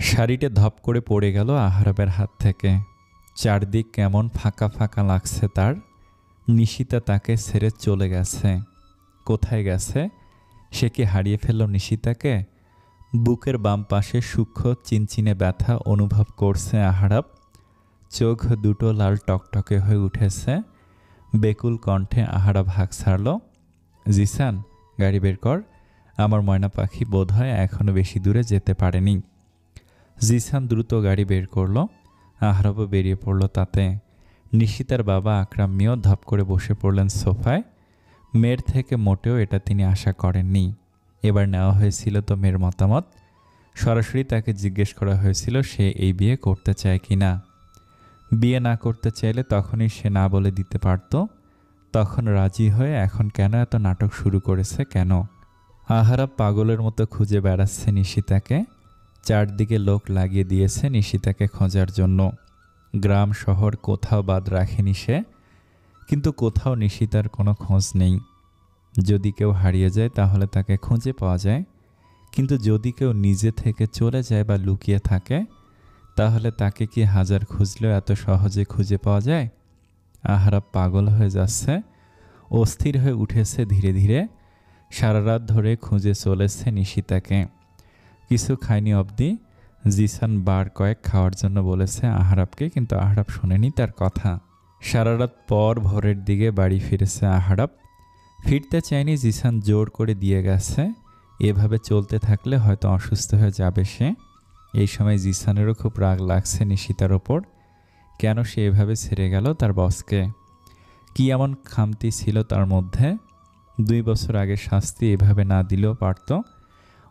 শাড়িটা ধপ করে পড়ে গেল আহারাবের হাত থেকে। চারদিক কেমন ফাঁকা ফাঁকা লাগছে তার। নিশিতা তাকে ছেড়ে চলে গেছে। কোথায় গেছে? সে কি হারিয়ে ফেলল নিশিতাকে? বুকের বাম পাশে সূক্ষ্ম চিনচিনে ব্যথা অনুভব করছে আহারাব। চোখ দুটো লাল টকটকে হয়ে উঠেছে। বেকুল কণ্ঠে আহারাব হাঁক ছাড়ল, জিসান, গাড়ি বের কর। আমার ময়না পাখি বোধ হয় এখনও বেশি দূরে যেতে পারেনি। জিসান দ্রুত গাড়ি বের করল। আহারাবও বেরিয়ে পড়ল তাতে। নিশিতার বাবা আকরাম মিয়াও ধপ করে বসে পড়লেন সোফায়। মেয়ের থেকে মোটেও এটা তিনি আশা করেননি। এবার নেওয়া হয়েছিল তো মেয়ের মতামত। সরাসরি তাকে জিজ্ঞেস করা হয়েছিল সে এই বিয়ে করতে চায় কি না। বিয়ে না করতে চাইলে তখনই সে না বলে দিতে পারত। তখন রাজি হয়ে এখন কেন এত নাটক শুরু করেছে কেন? আহারাব পাগলের মতো খুঁজে বেড়াচ্ছে নিশিতাকে। চারদিকে লোক লাগিয়ে দিয়েছে নিশিতাকে খোঁজার জন্য। গ্রাম শহর কোথাও বাদ রাখেনি সে, কিন্তু কোথাও নিশিতার কোনো খোঁজ নেই। যদি কেউ হারিয়ে যায় তাহলে তাকে খুঁজে পাওয়া যায়, কিন্তু যদি কেউ নিজে থেকে চলে যায় বা লুকিয়ে থাকে তাহলে তাকে কি হাজার খুঁজলেও এত সহজে খুঁজে পাওয়া যায়? আহারাব পাগল হয়ে যাচ্ছে, অস্থির হয়ে উঠেছে ধীরে ধীরে। সারা রাত ধরে খুঁজে চলেছে নিশিতাকে। কিছু খায়নি অবধি। জিসান বার কয়েক খাওয়ার জন্য বলেছে আহারাবকে, কিন্তু আহারাব শোনেনি তার কথা। সারা রাত পর ভোরের দিকে বাড়ি ফিরেছে আহারাব। ফিরতে চায়নি, জিসান জোর করে দিয়ে গেছে। এভাবে চলতে থাকলে হয়তো অসুস্থ হয়ে যাবে সে। এই সময় জিসানেরও খুব রাগ লাগছে নিশিতার ওপর। কেন সে এভাবে ছেড়ে গেল তার বসকে? কি এমন খামতি ছিল তার মধ্যে? 2 বছর আগে শাস্তি এভাবে না দিলেও পারত,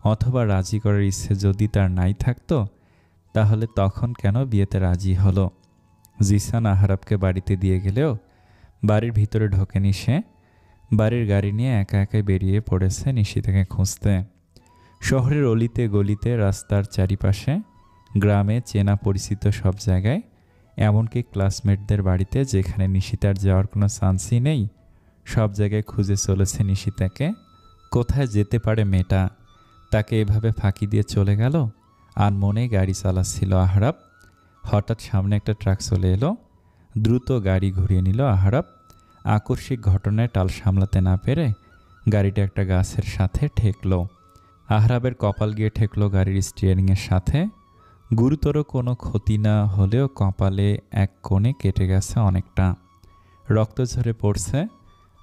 অথবা রাজি করার ইচ্ছে যদি তার নাই থাকতো তাহলে তখন কেন বিয়েতে রাজি হলো? জিসান আহারাবকে বাড়িতে দিয়ে গেলেও বাড়ির ভিতরে ঢোকেনি সে। বাড়ির গাড়ি নিয়ে একা একাই বেরিয়ে পড়েছে নিশিতাকে খুঁজতে। শহরের অলিতে গলিতে, রাস্তার চারিপাশে, গ্রামে চেনা পরিচিত সব জায়গায়, এমনকি ক্লাসমেটদের বাড়িতে যেখানে নিশিতার যাওয়ার কোনো চান্সই নেই, সব জায়গায় খুঁজে চলেছে নিশিতাকে। কোথায় যেতে পারে মেয়েটা? তাকে এভাবে ফাঁকি দিয়ে চলে গেল। আনমনে গাড়ি চালাচ্ছিল আহারাব। হঠাৎ সামনে একটা ট্রাক চলে এলো। দ্রুত গাড়ি ঘুরিয়ে নিল আহারাব। আকস্মিক ঘটনায় টাল সামলাতে না পেরে গাড়িটা একটা গাছের সাথে ঠেকল। আহারাবের কপাল গিয়ে ঠেকল গাড়ির স্টিয়ারিংয়ের সাথে। গুরুতর কোনো ক্ষতি না হলেও কপালে এক কোণে কেটে গেছে অনেকটা। রক্ত ঝরে পড়ছে।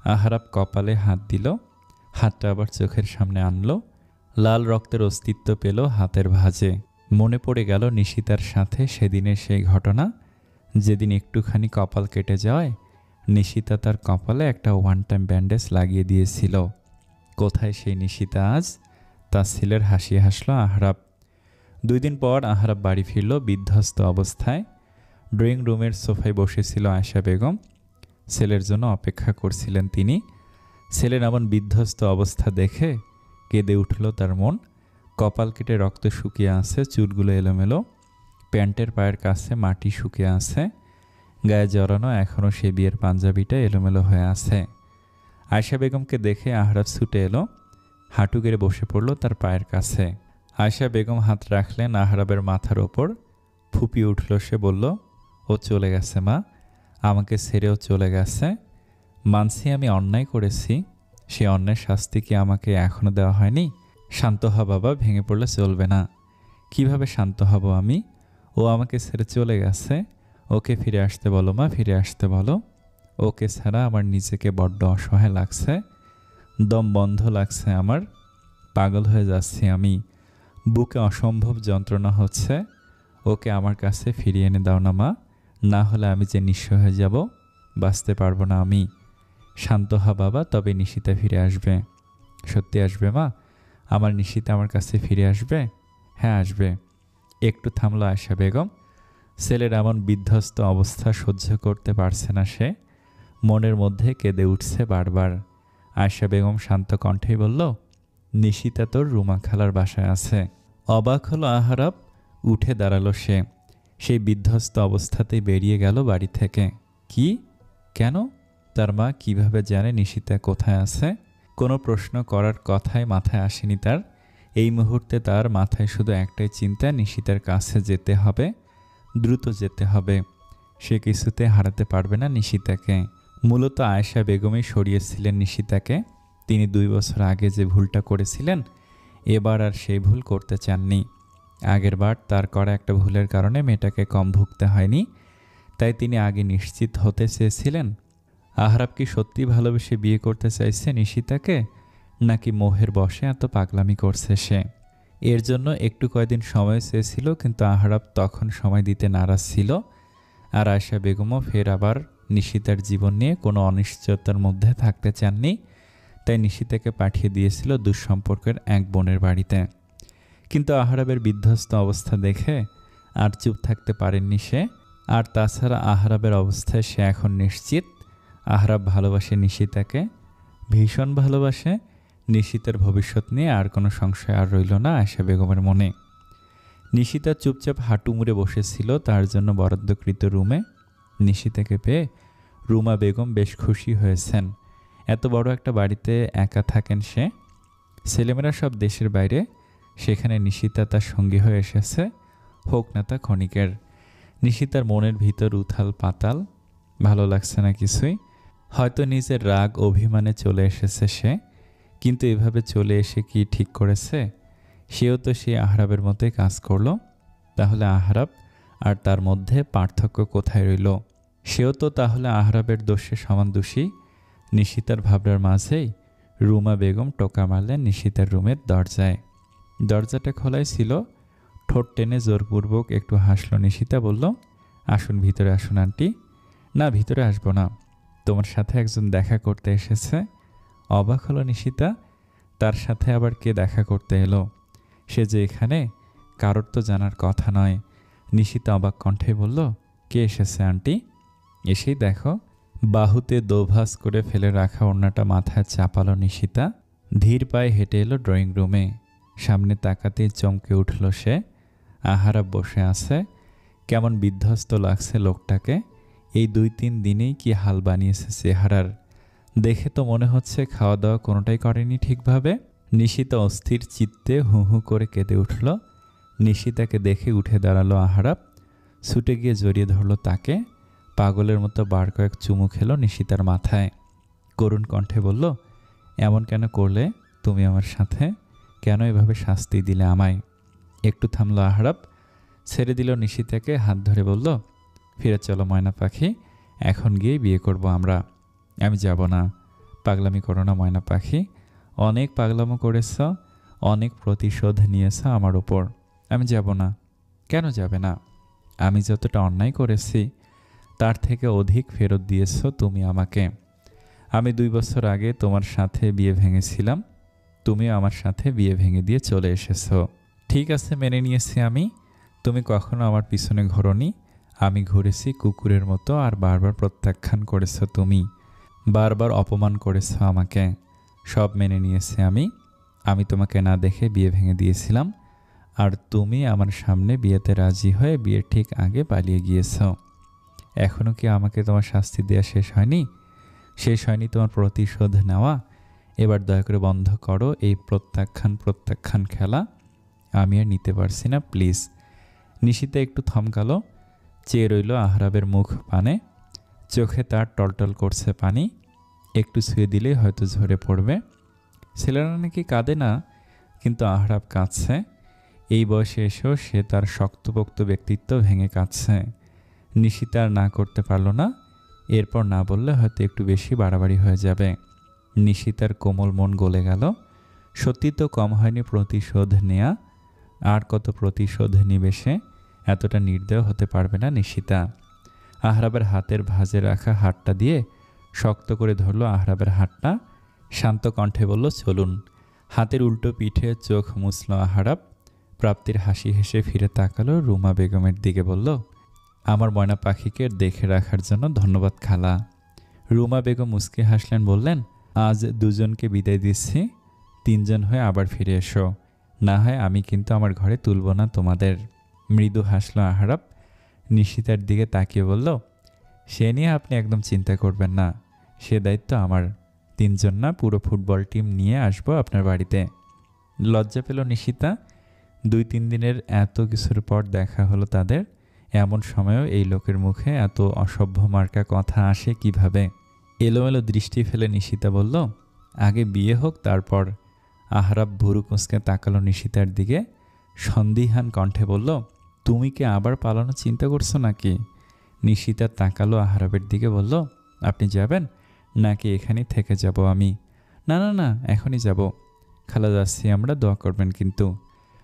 আহারাব কপালে হাত দিল, হাতটা আবার চোখের সামনে আনলো। লাল রক্তের অস্তিত্ব পেল হাতের ভাঁজে। মনে পড়ে গেল নিশিতার সাথে সেদিনের সেই ঘটনা, যেদিন একটুখানি কপাল কেটে যাওয়ায় নিশিতা তার কপালে একটা ওয়ান টাইম ব্যান্ডেজ লাগিয়ে দিয়েছিল। কোথায় সেই নিশিতা আজ? তার ছেলের হাসি হাসল আহারাব। 2 দিন পর আহারাব বাড়ি ফিরল বিধ্বস্ত অবস্থায়। ড্রয়িং রুমের সোফায় বসেছিল আয়েশা বেগম। ছেলের জন্য অপেক্ষা করছিলেন তিনি। ছেলের এমন বিধ্বস্ত অবস্থা দেখে কেঁদে উঠল তার মন। কপাল কেটে রক্ত শুকিয়ে আছে, চুলগুলো এলোমেলো, প্যান্টের পায়ের কাছে মাটি শুকিয়ে আছে, গায়ে জড়ানো এখনও সে বিয়ের পাঞ্জাবিটা এলোমেলো হয়ে আছে। আয়েশা বেগমকে দেখে আহারাব ছুটে এলো, হাঁটু গেড়ে বসে পড়ল তার পায়ের কাছে। আয়েশা বেগম হাত রাখলেন আহারাবের মাথার ওপর। ফুপিয়ে উঠল সে, বলল, ও চলে গেছে মা, আমাকে ছেড়েও চলে গেছে। মানছি আমি অন্যায় করেছি, সে অন্যায় শাস্তি কি আমাকে এখনও দেওয়া হয়নি? শান্ত হ বাবা, ভেঙে পড়লে চলবে না। কিভাবে শান্ত হব আমি? ও আমাকে ছেড়ে চলে গেছে। ওকে ফিরে আসতে বলো মা, ফিরে আসতে বলো। ওকে ছাড়া আমার নিজেকে বড্ড অসহায় লাগছে, দম বন্ধ লাগছে আমার, পাগল হয়ে যাচ্ছি আমি, বুকে অসম্ভব যন্ত্রণা হচ্ছে। ওকে আমার কাছে ফিরিয়ে এনে দাও না মা, না হলে আমি যে নিঃস্ব হয়ে যাব, বাঁচতে পারবো না আমি। শান্ত হ বাবা, তবে নিশিতা ফিরে আসবে। সত্যি আসবে মা? আমার নিশিতা আমার কাছে ফিরে আসবে? হ্যাঁ আসবে। একটু থামলো আয়েশা বেগম। ছেলের এমন বিধ্বস্ত অবস্থা সহ্য করতে পারছে না সে। মনের মধ্যে কেঁদে উঠছে বারবার। আয়েশা বেগম শান্ত কণ্ঠেই বলল, নিশিতা তোর রুমা খালার বাসায় আছে। অবাক হলো আহারাব। উঠে দাঁড়ালো সে। সেই বিধ্বস্ত অবস্থাতেই বেরিয়ে গেল বাড়ি থেকে। কি? কেন? তার মা কিভাবে জানে নিশিতা কোথায় আছে? কোনো প্রশ্ন করার কথাই মাথায় আসেনি তার। এই মুহূর্তে তার মাথায় শুধু একটাই চিন্তা, নিশিতার কাছে যেতে হবে, দ্রুত যেতে হবে। সে কিছুতে হারাতে পারবে না নিশিতাকে। মূলত আয়েশা বেগমই সরিয়েছিলেন নিশিতাকে। তিনি 2 বছর আগে যে ভুলটা করেছিলেন, এবার আর সেই ভুল করতে চাননি। আগেরবার তার করা একটা ভুলের কারণে মেয়েটাকে কম ভুগতে হয়নি, তাই তিনি আগে নিশ্চিত হতে চেয়েছিলেন আহরাব কি সত্যি ভালোবেসে বিয়ে করতে চাইছে নিশিতাকে, নাকি মোহের বশে এত পাগলামি করছে সে। এর জন্য একটু কয়দিন সময় চেয়েছিল, কিন্তু আহরাব তখন সময় দিতে নারাজ ছিল। আর আয়েশা বেগমও ফের আবার নিশিতার জীবন নিয়ে কোনো অনিশ্চয়তার মধ্যে থাকতে চাননি, তাই নিশিতাকে পাঠিয়ে দিয়েছিল দুঃসম্পর্কের এক বোনের বাড়িতে। কিন্তু আহরাবের বিধ্বস্ত অবস্থা দেখে আর চুপ থাকতে পারেননি সে। আর তাছাড়া আহরাবের অবস্থায় সে এখন নিশ্চিত আহরাব ভালোবাসে নিশিতাকে, ভীষণ ভালোবাসে। নিশিতার ভবিষ্যৎ নিয়ে আর কোনো সংশয় আর রইল না আয়েশা বেগমের মনে। নিশিতা চুপচাপ হাঁটু মুড়ে বসেছিল তার জন্য বরাদ্দকৃত রুমে। নিশিতাকে পেয়ে রুমা বেগম বেশ খুশি হয়েছেন। এত বড় একটা বাড়িতে একা থাকেন সে, ছেলেমেয়েরা সব দেশের বাইরে, সেখানে নিশিতা তার সঙ্গী হয়ে এসেছে, হোক না তা ক্ষণিকের। নিশিতার মনের ভিতর উথাল পাতাল, ভালো লাগছে না কিছুই। হয়তো নিজের রাগ অভিমানে চলে এসেছে সে, কিন্তু এভাবে চলে এসে কি ঠিক করেছে? সেও তো সেই আহরাবের মতোই কাজ করলো। তাহলে আহরাব আর তার মধ্যে পার্থক্য কোথায় রইল? সেও তো তাহলে আহরাবের দোষে সমান দোষী। নিশিতার ভাবনার মাঝেই রুমা বেগম টোকা মারলেন নিশিতার রুমের দরজায়। দরজাটা খোলাই ছিল। ঠোঁট টেনে জোরপূর্বক একটু হাসল নিশিতা, বলল, আসুন, ভিতরে আসুন আন্টি। না, ভিতরে আসবো না, তোমার সাথে একজন দেখা করতে এসেছে। অবাক হলো নিশিতা, তার সাথে আবার কে দেখা করতে এলো? সে যে এখানে, কারোর তো জানার কথা নয়। নিশিতা অবাক কণ্ঠে বলল, কে এসেছে আন্টি? এসেই দেখো। বাহুতে দোভাস করে ফেলে রাখা ওড়নাটা মাথায় চাপালো নিশিতা। ধীর পায়ে হেঁটে এলো ড্রয়িং রুমে। সামনে তাকাতেই চমকে উঠল সে। আহারাব বসে আছে। কেমন বিধ্বস্ত লাগছে লোকটাকে। এই 2-3 দিনেই কি হাল বানিয়েছে চেহারার। দেখে তো মনে হচ্ছে খাওয়া দাওয়া কোনোটাই করেনি ঠিকভাবে। নিশিতা অস্থির চিত্তে হু হু করে কেঁদে উঠল। নিশিতাকে দেখে উঠে দাঁড়ালো আহারাব, ছুটে গিয়ে জড়িয়ে ধরল তাকে। পাগলের মতো বার কয়েক চুমু খেলো নিশিতার মাথায়। করুণ কণ্ঠে বলল, এমন কেন করলে তুমি আমার সাথে? কেন এভাবে শাস্তি দিলে আমায়? একটু থামলো আহরাব, ছেড়ে দিল নিশিতাকে, হাত ধরে বলল, ফিরে চলো ময়না পাখি, এখন গিয়ে বিয়ে করব আমরা। আমি যাব না। পাগলামি করো না ময়না পাখি, অনেক পাগলামো করেছ, অনেক প্রতিশোধ নিয়েছ আমার ওপর। আমি যাব না। কেন যাবে না? আমি যতটা অন্যায় করেছি তার থেকে অধিক ফেরত দিয়েছ তুমি আমাকে। আমি 2 বছর আগে তোমার সাথে বিয়ে ভেঙেছিলাম, তুমিও আমার সাথে বিয়ে ভেঙে দিয়ে চলে এসেছো। ঠিক আছে, মেনে নিয়েছি আমি। তুমি কখনো আমার পিছনে ঘোরোনি, আমি ঘুরেছি কুকুরের মতো। আর বারবার প্রত্যাখ্যান করেছ তুমি, বারবার অপমান করেছ আমাকে। সব মেনে নিয়েছি আমি। আমি তোমাকে না দেখে বিয়ে ভেঙে দিয়েছিলাম, আর তুমি আমার সামনে বিয়েতে রাজি হয়ে বিয়ের ঠিক আগে পালিয়ে গিয়েছ। এখনও কি আমাকে তোমার শাস্তি দেওয়া শেষ হয়নি? শেষ হয়নি তোমার প্রতিশোধ নেওয়া? এবার দয়া করে বন্ধ করো এই প্রত্যাখ্যান খেলা। আমি আর নিতে পারছি না, প্লিজ। নিশিতা একটু থমকালো, চেয়ে রইল আহরাবের মুখ পানে। চোখে তার টলটল করছে পানি। একটু ছুঁয়ে দিলেই হয়তো ঝরে পড়বে। ছেলেরা নাকি কাঁদে না, কিন্তু আহরাব কাঁদছে। এই বয়সে এসেও সে তার শক্তপোক্ত ব্যক্তিত্ব ভেঙে কাঁদছে। নিশিতা আর না করতে পারল না। এরপর না বললে হয়তো একটু বেশি বাড়াবাড়ি হয়ে যাবে। নিশিতার কোমল মন গলে গেল। সত্যি তো কম হয়নি প্রতিশোধ নেয়া। আর কত প্রতিশোধ নিবে সে? এতটা নির্দয় হতে পারবে না নিশিতা। আহরাবের হাতের ভাঁজে রাখা হাতটা দিয়ে শক্ত করে ধরল আহরাবের হাতটা। শান্ত কণ্ঠে বলল, চলুন। হাতের উল্টো পিঠে চোখ মুছল আহরাব। প্রাপ্তির হাসি হেসে ফিরে তাকালো রুমা বেগমের দিকে, বলল, আমার ময়না পাখিকে দেখে রাখার জন্য ধন্যবাদ খালা। রুমা বেগম মুচকে হাসলেন, বললেন, আজ 2 জনকে বিদায় দিচ্ছি, 3 জন হয়ে আবার ফিরে এসো। না হয় আমি কিন্তু আমার ঘরে তুলব না তোমাদের। মৃদু হাসলো আহরাব। নিশিতার দিকে তাকিয়ে বলল, সে নিয়ে আপনি একদম চিন্তা করবেন না, সে দায়িত্ব আমার। 3 জন না, পুরো ফুটবল টিম নিয়ে আসবো আপনার বাড়িতে। লজ্জা পেল নিশিতা। 2-3 দিনের এত কিছুর পর দেখা হলো তাদের। এমন সময়েও এই লোকের মুখে এত অসভ্য মার্কা কথা আসে কিভাবে? এলোমেলো দৃষ্টি ফেলে নিশিতা বলল, আগে বিয়ে হোক তারপর। আহরাব ভুরু কুঁচকে তাকালো নিশিতার দিকে। সন্দিহান কণ্ঠে বলল, তুমি কি আবার পালানোর চিন্তা করছো নাকি? নিশিতা তাকালো আহরাবের দিকে, বলল, আপনি যাবেন নাকি এখানেই থেকে যাব আমি? না না না, এখনই যাব। খালা যাচ্ছি আমরা, দোয়া করবেন কিন্তু।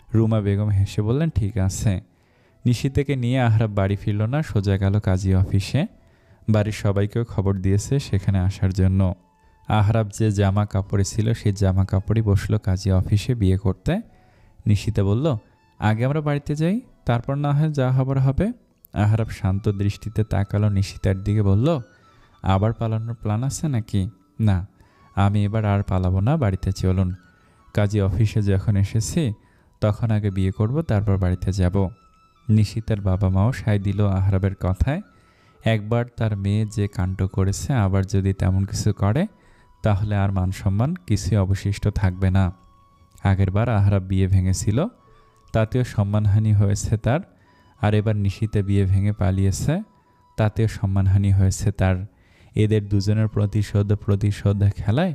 রুমা বেগম হেসে বললেন, ঠিক আছে। নিশিতাকে নিয়ে আহরাব বাড়ি ফিরল না, সোজা গেল কাজী অফিসে। বাড়ির সবাইকেও খবর দিয়েছে সেখানে আসার জন্য। আহরাব যে জামা কাপড়ে ছিল সেই জামা কাপড়ই বসলো কাজী অফিসে বিয়ে করতে। নিশিতা বলল, আগে আমরা বাড়িতে যাই, তারপর না হয় যা হবার হবে। আহরাব শান্ত দৃষ্টিতে তাকালো নিশিতার দিকে, বলল, আবার পালানোর প্ল্যান আছে নাকি? না, আমি এবার আর পালাবো না, বাড়িতে চলুন। কাজী অফিসে যখন এসেছি তখন আগে বিয়ে করব, তারপর বাড়িতে যাব। নিশিতার বাবা মাও সায় দিল আহরাবের কথায়। একবার তার মেয়ে যে কাণ্ড করেছে, আবার যদি তেমন কিছু করে তাহলে আর মান সম্মান কিছুই অবশিষ্ট থাকবে না। আগেরবার আহরাব বিয়ে ভেঙেছিল, তাতেও সম্মানহানি হয়েছে তার। আর এবার নিশিতা বিয়ে ভেঙে পালিয়েছে, তাতেও সম্মানহানি হয়েছে তার। এদের দুজনের প্রতিশোধ খেলায়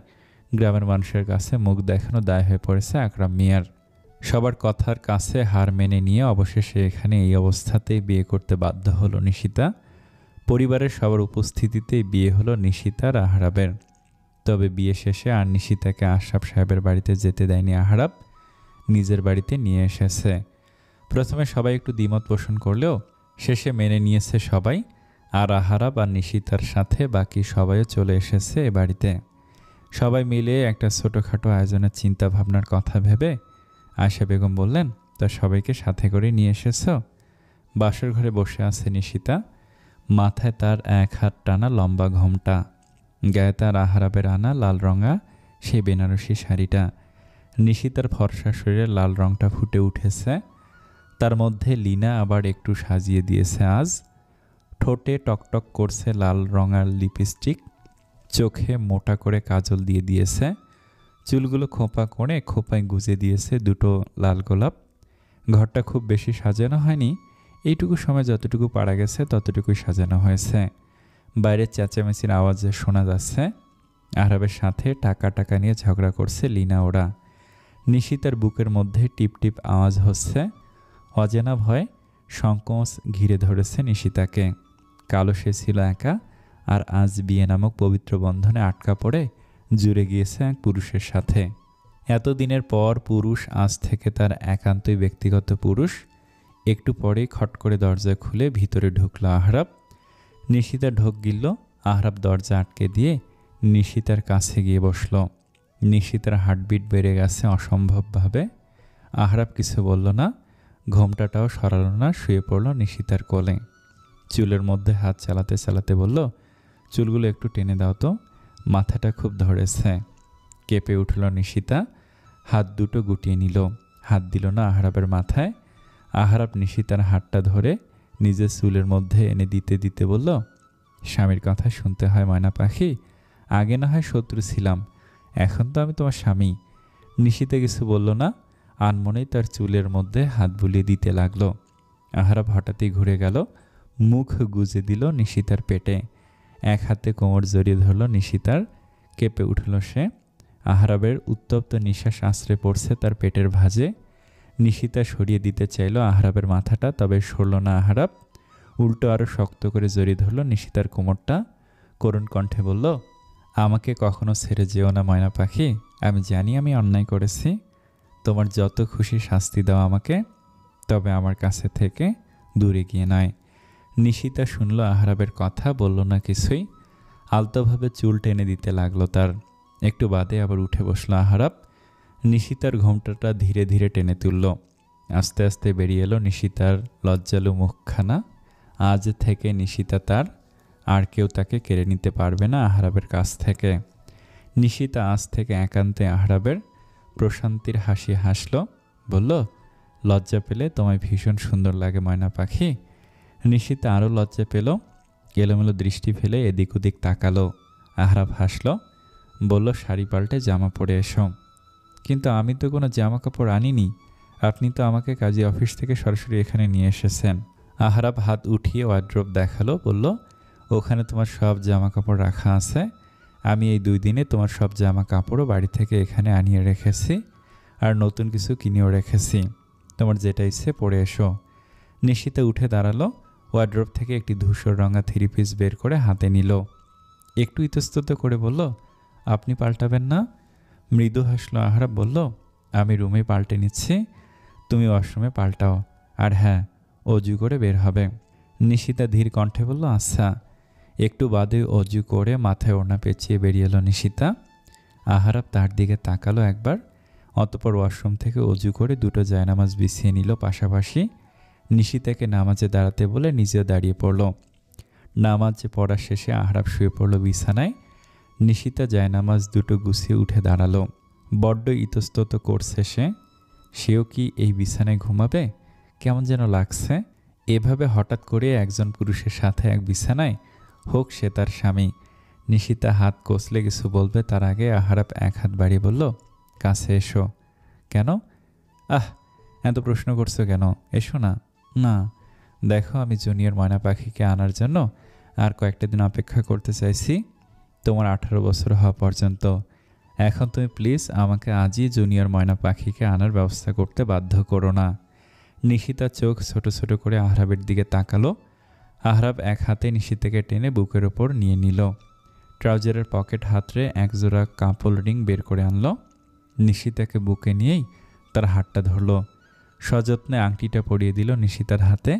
গ্রামের মানুষের কাছে মুখ দেখানো দায় হয়ে পড়েছে আকরাম মিয়ার। সবার কথার কাছে হার মেনে নিয়ে অবশেষে এখানে এই অবস্থাতেই বিয়ে করতে বাধ্য হলো নিশিতা। পরিবারের সবার উপস্থিতিতেই বিয়ে হলো নিশিতার আহরাবের। তবে বিয়ে শেষে আর নিশিতাকে আশরাফ সাহেবের বাড়িতে যেতে দেয়নি আহরাব, নিজের বাড়িতে নিয়ে এসেছে। প্রথমে সবাই একটু দ্বিমত পোষণ করলেও শেষে মেনে নিয়েছে সবাই। আর আহরাব আর নিশিতার সাথে বাকি সবাইও চলে এসেছে এ বাড়িতে। সবাই মিলে একটা ছোটোখাটো আয়োজনের চিন্তা ভাবনার কথা ভেবে আয়েশা বেগম বললেন, তা সবাইকে সাথে করে নিয়ে এসেছ? বাসর ঘরে বসে আছে নিশিতা। মাথায় তার এক হাত টানা লম্বা ঘোমটা, গায়ে তার আহরাবের আনা লাল রঙা সেই বেনারসি শাড়িটা। নিশিতার ফর্সা শরীরে লাল রঙটা ফুটে উঠেছে। তার মধ্যে লীনা আবার একটু সাজিয়ে দিয়েছে আজ। ঠোঁটে টকটক করছে লাল রঙার লিপস্টিক, চোখে মোটা করে কাজল দিয়ে দিয়েছে। চুলগুলো খোঁপা করে খোঁপায় গুজে দিয়েছে দুটো লাল গোলাপ। ঘরটা খুব বেশি সাজানো হয়নি, এইটুকু সময় যতটুকু পারা গেছে ততটুকুই সাজানো হয়েছে। বাইরে চেঁচামেচির আওয়াজে শোনা যাচ্ছে। আহরাবের সাথে টাকা নিয়ে ঝগড়া করছে লীনা ওরা। নিশিতার বুকের মধ্যে টিপ টিপ আওয়াজ হচ্ছে। অজানা ভয় সংকোচ ঘিরে ধরেছে নিশিতাকে। কালো সে ছিল একা, আর আজ বিয়ে নামক পবিত্র বন্ধনে আটকা পড়ে জুড়ে গিয়েছে এক পুরুষের সাথে। এতদিনের পর পুরুষ আজ থেকে তার একান্তই ব্যক্তিগত পুরুষ। একটু পরেই খট করে দরজা খুলে ভিতরে ঢুকলো আহরাব। নিশিতা ঢোক গিলল। আহরাব দরজা আটকে দিয়ে নিশিতার কাছে গিয়ে বসল। নিশিতার হার্টবিট বেড়ে গেছে অসম্ভবভাবে। আহরাব কিছু বলল না, ঘোমটাটাও সরালো না, শুয়ে পড়ল নিশিতার কোলে। চুলের মধ্যে হাত চালাতে চালাতে বলল, চুলগুলো একটু টেনে দাও তো, মাথাটা খুব ধরেছে। কেঁপে উঠল নিশিতা, হাত দুটো গুটিয়ে নিল। হাত দিল না আহরাবের মাথায়। আহরাব নিশিতার হাতটা ধরে নিজের চুলের মধ্যে এনে দিতে দিতে বলল, স্বামীর কথা শুনতে হয় ময়না পাখি, আগে না হয় শত্রু ছিলাম, এখন তো আমি তোমার স্বামী। নিশিতা কিছু বলল না, আনমনেই তার চুলের মধ্যে হাত বুলিয়ে দিতে লাগলো। আহরাব হঠাৎই ঘুরে গেল, মুখ গুজে দিল নিশিতার পেটে। এক হাতে কোমর জড়িয়ে ধরল নিশিতার। কেঁপে উঠল সে। আহরাবের উত্তপ্ত নিঃশ্বাস আশ্রে পড়ছে তার পেটের ভাঁজে। নিশিতা সরিয়ে দিতে চাইল আহরাবের মাথাটা, তবে সরল না আহরাব। উল্টো আরও শক্ত করে জড়িয়ে ধরল নিশিতার কোমরটা। করুণ কণ্ঠে বলল, আমাকে কখনো ছেড়ে যেও না ময়না পাখি, আমি জানি আমি অন্যায় করেছি। তোমার যত খুশি শাস্তি দাও আমাকে, তবে আমার কাছে থেকে দূরে গিয়ে নয়। নিশিতা শুনল আহরাবের কথা, বলল না কিছুই। আলতোভাবে চুল টেনে দিতে লাগলো তার। একটু বাদে আবার উঠে বসলো আহরাব। নিশিতার ঘোমটাটা ধীরে ধীরে টেনে তুলল। আস্তে আস্তে বেরিয়ে এলো নিশিতার লজ্জালু মুখখানা। আজ থেকে নিশিতা তার, আর কেউ তাকে কেড়ে নিতে পারবে না আহরাবের কাছ থেকে। নিশিতা আজ থেকে একান্তে আহরাবের। প্রশান্তির হাসি হাসল, বলল, লজ্জা পেলে তোমায় ভীষণ সুন্দর লাগে ময়না পাখি। নিশিতা আরও লজ্জা পেল, এলোমেলো দৃষ্টি ফেলে এদিক ওদিক তাকালো। আহরাব হাসল, বলল, শাড়ি পাল্টে জামা পরে এসো। কিন্তু আমি তো কোনো জামা কাপড় আনিনি। আপনি তো আমাকে কাজী অফিস থেকে সরাসরি এখানে নিয়ে এসেছেন। আহরাব হাত উঠিয়ে ওয়ার্ড্রোব দেখালো, বলল, ওখানে তোমার সব জামা কাপড় রাখা আছে। আমি এই 2 দিনে তোমার সব জামা কাপড়ও বাড়ি থেকে এখানে আনিয়ে রেখেছি, আর নতুন কিছু কিনেও রেখেছি। তোমার যেটা ইচ্ছে পরে এসো। নিশিতা উঠে দাঁড়ালো, ওয়ার্ড্রোব থেকে একটি ধূসর রঙা 3 পিস বের করে হাতে নিল। একটু ইতস্তত করে বলল, আপনি পাল্টাবেন না? মৃদু হাসলো আহরাব, বলল, আমি রুমে পাল্টে নিচ্ছি, তুমি ওয়াশরুমে পাল্টাও। আর হ্যাঁ, অজু করে বের হবে। নিশিতা ধীর কণ্ঠে বলল, আচ্ছা। একটু বাদে অজু করে মাথায় ওড়না পেঁচিয়ে বেরিয়ে এলো নিশিতা। আহরাব তার দিকে তাকালো একবার, অতঃপর ওয়াশরুম থেকে অজু করে 2টো জায়নামাজ বিছিয়ে নিল পাশাপাশি। নিশিতাকে নামাজে দাঁড়াতে বলে নিজেও দাঁড়িয়ে পড়ল। নামাজ পড়া শেষে আহরাব শুয়ে পড়ল বিছানায়। নিশিতা জায়নামাজ 2টো গুছিয়ে উঠে দাঁড়ালো। বড্ড ইতস্তত করছে সেও কি এই বিছানায় ঘুমাবে? কেমন যেন লাগছে। এভাবে হঠাৎ করে একজন পুরুষের সাথে এক বিছানায়, হোক সে তার স্বামী। নিশিতা হাত কষলে কিছু বলবে তার আগে আহরাব এক হাত বাড়িয়ে বলল, কাছে এসো। কেন? এত প্রশ্ন করছো কেন? এসো না। না, দেখো, আমি জুনিয়র ময়না পাখিকে আনার জন্য আর কয়েকটা দিন অপেক্ষা করতে চাইছি, তোমার 18 বছর হওয়া পর্যন্ত। এখন তুমি প্লিজ আমাকে আজই জুনিয়র ময়না পাখিকে আনার ব্যবস্থা করতে বাধ্য করো না। নিশিতা চোখ ছোট ছোট করে আহরাবের দিকে তাকালো। আহরাব এক হাতে নিশিতাকে টেনে বুকের ওপর নিয়ে নিল। ট্রাউজারের পকেট হাতড়ে একজোড়া কাপল রিং বের করে আনলো। নিশিতাকে বুকে নিয়েই তার হাতটা ধরল। সযত্নে আংটিটা পরিয়ে দিল নিশিতার হাতে।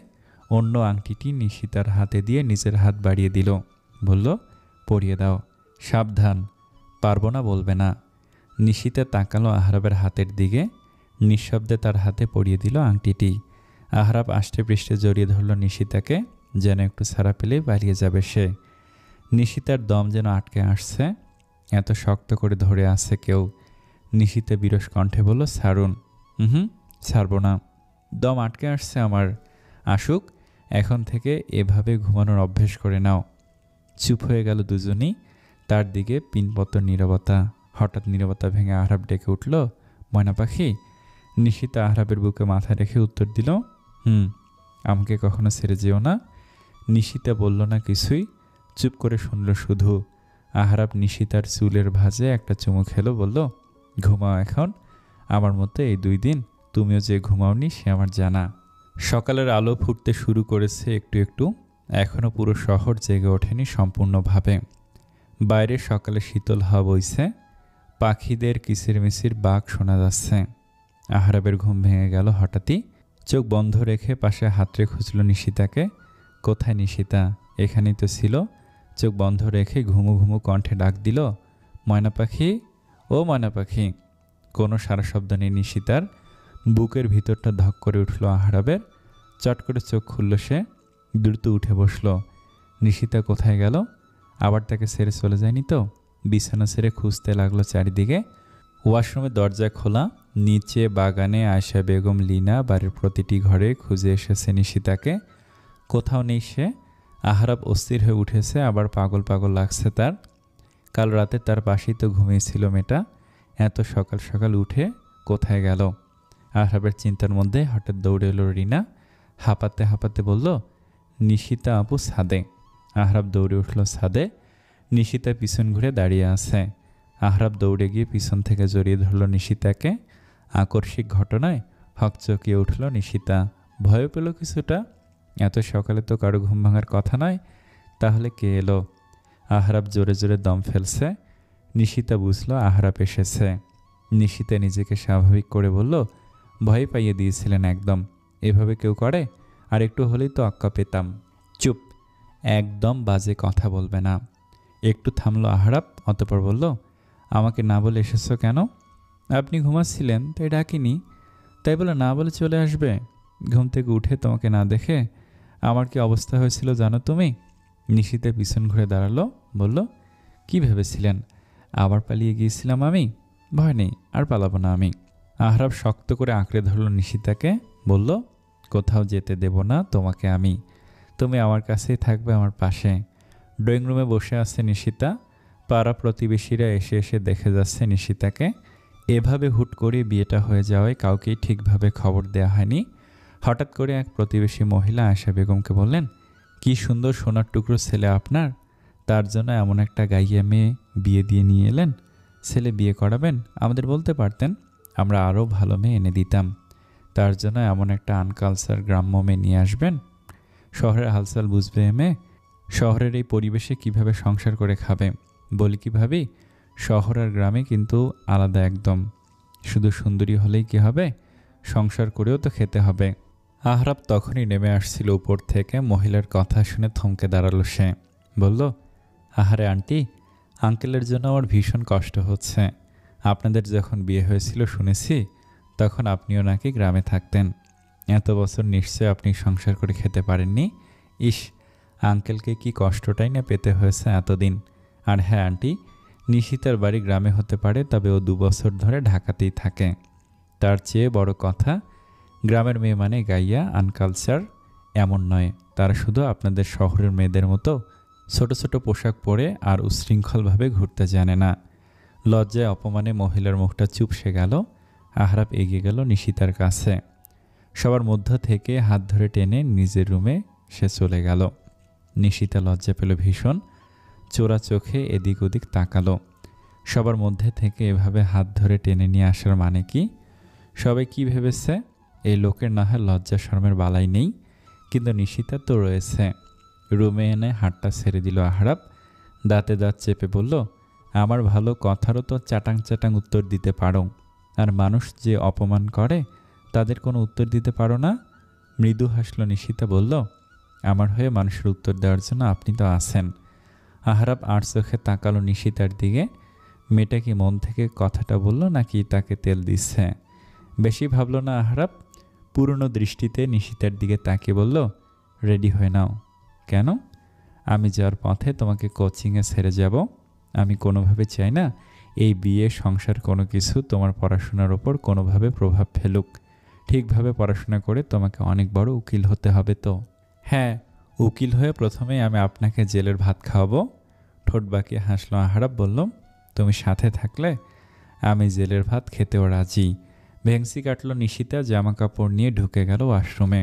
অন্য আংটিটি নিশিতার হাতে দিয়ে নিজের হাত বাড়িয়ে দিল। বলল, পরিয়ে দাও। সাবধান, পারবো না বলবে না। নিশিতা তাকালো আহরাবের হাতের দিকে। নিঃশব্দে তার হাতে পরিয়ে দিল আংটিটি। আহরাব আষ্টে পৃষ্ঠে জড়িয়ে ধরল নিশিতাকে, যেন একটু ছাড়া পেলেই পালিয়ে যাবে সে। নিশিতার দম যেন আটকে আসছে, এত শক্ত করে ধরে আছে কেউ। নিশিতা বিরস কণ্ঠে বলল, ছাড়ুন। ছাড়ব না, দম আটকে আসছে আমার। আসুক, এখন থেকে এভাবে ঘুমানোর অভ্যেস করে নাও। চুপ হয়ে গেল দুজনই। তার দিকে পিনপত নীরবতা। হঠাৎ নীরবতা ভেঙে আহরাব ডেকে উঠল, ময়না পাখি। নিশিতা আহরাবের বুকে মাথা রেখে উত্তর দিল, আমাকে কখনো ছেড়ে যেও না। নিশিতা বলল না কিছুই, চুপ করে শুনল শুধু। আহরাব নিশিতার চুলের ভাঁজে একটা চুমু খেলো, বলল, ঘুমাও এখন। আমার মতো এই 2 দিন তুমিও যে ঘুমাওনি সে আমার জানা। সকালের আলো ফুটতে শুরু করেছে একটু একটু। এখনও পুরো শহর জেগে ওঠেনি সম্পূর্ণভাবে। বাইরে সকালে শীতল হাওয়া বইছে, পাখিদের কিচিরমিচির বাক শোনা যাচ্ছে। আহরাবের ঘুম ভেঙে গেল হঠাৎই। চোখ বন্ধ রেখে পাশে হাতড়ে খুঁজল নিশিতাকে। কোথায় নিশিতা? এখানেই তো ছিল। চোখ বন্ধ রেখে ঘুমু ঘুমু কণ্ঠে ডাক দিল, ময়না পাখি, ও ময়না পাখি। কোনো সারা শব্দ নেই নিশিতার। বুকের ভিতরটা ধক করে উঠল আহরাবের। চট করে চোখ খুলল সে, দ্রুত উঠে বসল। নিশিতা কোথায় গেল? আবার তাকে ছেড়ে চলে যায়নি তো? বিছানা ছেড়ে খুঁজতে লাগলো চারিদিকে। ওয়াশরুমের দরজা খোলা, নিচে, বাগানে, আয়শা বেগম, লিনা, বাড়ির প্রতিটি ঘরে খুঁজে এসেছে নিশিতাকে। কোথাও নেই সে। আহরাব অস্থির হয়ে উঠেছে, আবার পাগল পাগল লাগছে তার। কাল রাতে তার পাশেই তো ঘুমিয়েছিল মেয়েটা, এত সকাল সকাল উঠে কোথায় গেল? আহরাবের চিন্তার মধ্যে হঠাৎ দৌড়ে এলো রিনা। হাঁপাতে হাঁপাতে বলল, নিশিতা আপু ছাদে। আহরাব দৌড়ে উঠল ছাদে। নিশিতা পিছন ঘুরে দাঁড়িয়ে আছে। আহরাব দৌড়ে গিয়ে পিছন থেকে জড়িয়ে ধরল নিশিতাকে। আকস্মিক ঘটনায় হকচকিয়ে উঠল নিশিতা। ভয় পেল কিছুটা। এত সকালে তো কারো ঘুম ভাঙার কথা নয়, তাহলে কে এলো? আহরাব জোরে জোরে দম ফেলছে। নিশিতা বুঝল আহরাব এসেছে। নিশিতা নিজেকে স্বাভাবিক করে বলল, ভয় পাইয়ে দিয়েছিলেন একদম। এভাবে কেউ করে? আর একটু হলেই তো আক্কা পেতাম। চুপ, একদম বাজে কথা বলবে না। একটু থামলো আহরাব, অতঃপর বলল, আমাকে না বলে এসেছো কেন? আপনি ঘুমাচ্ছিলেন তাই ডাকিনি। তাই বলে না বলে চলে আসবে? ঘুম থেকে উঠে তোমাকে না দেখে আমার কি অবস্থা হয়েছিল জানো তুমি? নিশিতা পিছন ঘুরে দাঁড়ালো, বলল, কি ভেবেছিলেন আবার পালিয়ে গিয়েছিলাম আমি? ভয় নেই, আর পালাবো না আমি। আহরাব শক্ত করে আঁকড়ে ধরল নিশিতাকে, বলল, কোথাও যেতে দেব না তোমাকে আমি। তুমি আমার কাছেই থাকবে, আমার পাশে। ড্রয়িং রুমে বসে আছে নিশিতা। পাড়া প্রতিবেশীরা এসে এসে দেখে যাচ্ছে নিশিতাকে। এভাবে হুট করে বিয়েটা হয়ে যাওয়ায় কাউকেই ঠিকভাবে খবর দেওয়া হয়নি। হঠাৎ করে এক প্রতিবেশী মহিলা আয়েশা বেগমকে বললেন, কি সুন্দর সোনার টুকরো ছেলে আপনার, তার জন্য এমন একটা গাইয়া মেয়ে বিয়ে দিয়ে নিয়ে এলেন। ছেলে বিয়ে করাবেন, আমাদের বলতে পারতেন, আমরা আরও ভালো মেয়ে এনে দিতাম। তার জন্য এমন একটা আনকালচার গ্রাম্য মেয়ে নিয়ে আসবেন। শহরের হালচাল বুঝবে এ মেয়ে, শহরের এই পরিবেশে কিভাবে সংসার করে খাবে। বলি কি ভাবি, শহর আর গ্রামে কিন্তু আলাদা একদম। শুধু সুন্দরী হলেই কি হবে, সংসার করেও তো খেতে হবে। আহরাব তখনই নেমে আসছিল উপর থেকে। মহিলার কথা শুনে থমকে দাঁড়ালো সে। বলল, আহারে আন্টি, আঙ্কেলের জন্য আমার ভীষণ কষ্ট হচ্ছে। আপনাদের যখন বিয়ে হয়েছিল শুনেছি, তখন আপনিও নাকি গ্রামে থাকতেন। এত বছর নিশ্চয় আপনি সংসার করে খেতে পারেননি। ইস, আঙ্কেলকে কি কষ্টটাই না পেতে হয়েছে এতদিন। আর হ্যাঁ আন্টি, নিশিতার বাড়ি গ্রামে হতে পারে, তবে ও 2 বছর ধরে ঢাকাতেই থাকে। তার চেয়ে বড় কথা, গ্রামের মেয়ে মানে গাইয়া, আনকালচার এমন নয়। তারা শুধু আপনাদের শহরের মেয়েদের মতো ছোট ছোট পোশাক পরে আর উচ্ছৃঙ্খলভাবে ঘুরতে জানে না। লজ্জায় অপমানে মহিলার মুখটা চুপসে গেল। আহরাব এগিয়ে গেল নিশিতার কাছে। সবার মধ্য থেকে হাত ধরে টেনে নিজের রুমে সে চলে গেল। নিশিতা লজ্জা পেল ভীষণ, চোরা চোখে এদিক ওদিক তাকালো। সবার মধ্যে থেকে এভাবে হাত ধরে টেনে নিয়ে আসার মানে কি? সবাই কি ভেবেছে, এই লোকের না হয় লজ্জা শরমের বালাই নেই, কিন্তু নিশিতা তো রয়েছে। রুমে এনে হাতটা ছেড়ে দিল আহরাব। দাঁতে দাঁত চেপে বলল, আমার ভালো কথারও তো চাটাং চাটাং উত্তর দিতে পারো, আর মানুষ যে অপমান করে তাদের কোনো উত্তর দিতে পারো না। মৃদু হাসল নিশিতা, বলল, আমার হয়ে মানুষের উত্তর দেওয়ার জন্য আপনি তো আছেন। আহরাব আর চোখে তাকালো নিশিতার দিকে। মেয়েটা কি মন থেকে কথাটা বলল নাকি তাকে তেল দিচ্ছে? বেশি ভাবল না আহরাব। পুরনো দৃষ্টিতে নিশিতার দিকে তাকিয়ে বলল, রেডি হয়ে নাও। কেন? আমি যাওয়ার পথে তোমাকে কোচিংয়ে ছেড়ে যাব। আমি কোনোভাবে চাই না এই বিয়ে, সংসার কোনো কিছু তোমার পড়াশোনার ওপর কোনোভাবে প্রভাব ফেলুক। ঠিকভাবে পড়াশোনা করে তোমাকে অনেক বড় উকিল হতে হবে। তো হ্যাঁ, উকিল হয়ে প্রথমেই আমি আপনাকে জেলের ভাত খাওয়াবো। ঠোঁট বাঁকিয়ে হাসলো আহরাব। বলল, তুমি সাথে থাকলে আমি জেলের ভাত খেতেও রাজি। ভেংসি কাটল নিশিতা। জামা কাপড় নিয়ে ঢুকে গেল ওয়াশরুমে।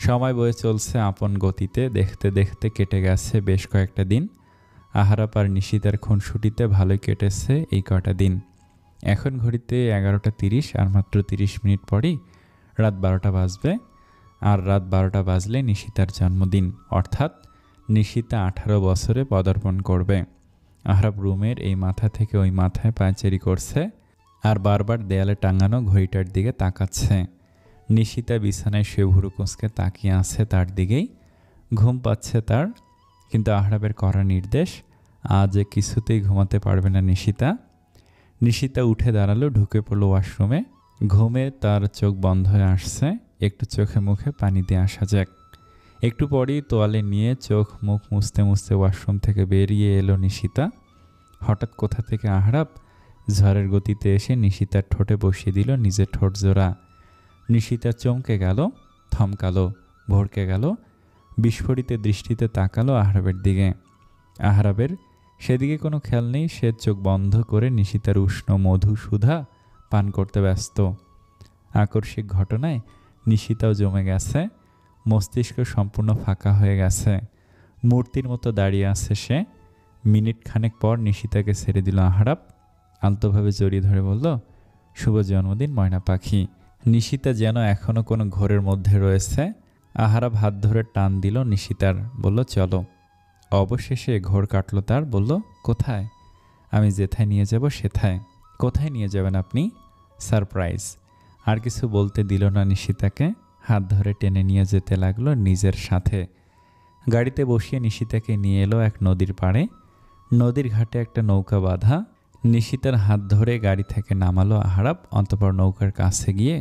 সময় বয়ে চলছে আপন গতিতে। দেখতে দেখতে কেটে গেছে বেশ কয়েকটা দিন। আহরাব আর নিশিতার খুনসুটিতে ভালোই কেটেছে এই কটা দিন। এখন ঘড়িতে 11টা 30, আর মাত্র 30 মিনিট পরই রাত 12টা বাজবে। আর রাত 12টা বাজলে নিশিতার জন্মদিন, অর্থাৎ নিশিতা 18 বছরে পদার্পণ করবে। আহরাব রুমের এই মাথা থেকে ওই মাথায় পায়চারি করছে আর বারবার দেয়ালে টাঙানো ঘড়িটার দিকে তাকাচ্ছে। নিশিতা বিছানায় শুয়ে ভুরু কুঁচকে তাকিয়ে আছে তার দিকেই। ঘুম পাচ্ছে তার, কিন্তু আহরাবের করা নির্দেশ, আজ কিছুতেই ঘুমাতে পারবে না নিশিতা। নিশিতা উঠে দাঁড়ালো, ঢুকে পড়লো ওয়াশরুমে। ঘুমে তার চোখ বন্ধ হয়ে আসছে। একটু চোখে মুখে পানি দিয়ে আসা যাক। একটু পরেই তোয়ালে নিয়ে চোখ মুখ মুছতে মুছতে ওয়াশরুম থেকে বেরিয়ে এলো নিশিতা। হঠাৎ কোথা থেকে আহরাব ঝড়ের গতিতে এসে নিশিতার ঠোঁটে বসিয়ে দিল নিজের ঠোঁট জোড়া। নিশিতা চমকে গেল, থমকালো, ভড়কে গেল, বিস্ফোরিত দৃষ্টিতে তাকালো আহরাবের দিকে। আহরাবের সেদিকে কোনো খেয়াল নেই। সে চোখ বন্ধ করে নিশিতার উষ্ণ মধু সুধা পান করতে ব্যস্ত। আকস্মিক ঘটনায় নিশিতাও জমে গেছে। মস্তিষ্ক সম্পূর্ণ ফাঁকা হয়ে গেছে। মূর্তির মতো দাঁড়িয়ে আছে সে। মিনিট খানেক পর নিশিতাকে ছেড়ে দিল আহরাব। আলতোভাবে জড়িয়ে ধরে বলল, শুভ জন্মদিন ময়না পাখি। নিশিতা যেন এখনো কোনো ঘোরের মধ্যে রয়েছে। আহরাব হাত ধরে টান দিল নিশিতার, বলল, চলো। অবশেষে ঘোর কাটল তার। বলল, কোথায়? আমি যেথায় নিয়ে যাব সেথায়। কোথায় নিয়ে যাবেন আপনি? সারপ্রাইজ। আর কিছু বলতে দিল না নিশিতাকে। হাত ধরে টেনে নিয়ে যেতে লাগলো নিজের সাথে। গাড়িতে বসিয়ে নিশিতাকে নিয়ে এলো এক নদীর পাড়ে। নদীর ঘাটে একটা নৌকা বাঁধা। নিশিতার হাত ধরে গাড়ি থেকে নামালো আহরাব। অতঃপর নৌকার কাছে গিয়ে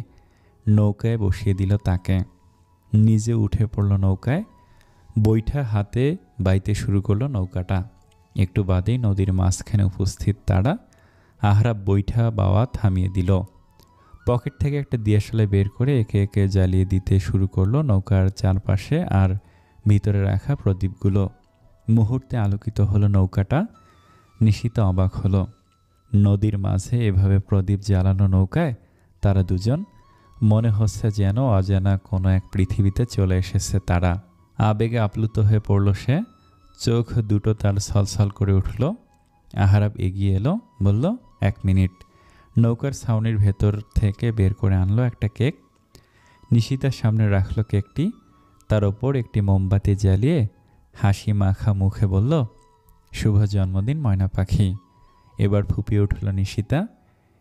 নৌকায় বসিয়ে দিল তাকে। নিজে উঠে পড়ল নৌকায়। বৈঠা হাতে বাইতে শুরু করলো নৌকাটা। একটু বাদেই নদীর মাঝখানে উপস্থিত তারা। আহরাব বৈঠা বাওয়া থামিয়ে দিল। পকেট থেকে একটা দিয়াশালা বের করে একে একে জ্বালিয়ে দিতে শুরু করলো নৌকার চারপাশে আর ভিতরে রাখা প্রদীপগুলো। মুহূর্তে আলোকিত হলো নৌকাটা। নিশিতা অবাক হলো। নদীর মাঝে এভাবে প্রদীপ জ্বালানো নৌকায় তারা দুজন, মনে হচ্ছে যেন অজানা কোনো এক পৃথিবীতে চলে এসেছে তারা। আবেগে আপ্লুত হয়ে পড়ল সে, চোখ দুটো তার ছলছল করে উঠল। আহারাব এগিয়ে এলো, বলল, 1 মিনিট। নৌকার ছাউনির ভেতর থেকে বের করে আনলো একটা কেক। নিশিতার সামনে রাখলো কেকটি, তার ওপর একটি মোমবাতি জ্বালিয়ে হাসি মাখা মুখে বলল, শুভ জন্মদিন ময়না পাখি। এবার ফুপিয়ে উঠল নিশিতা।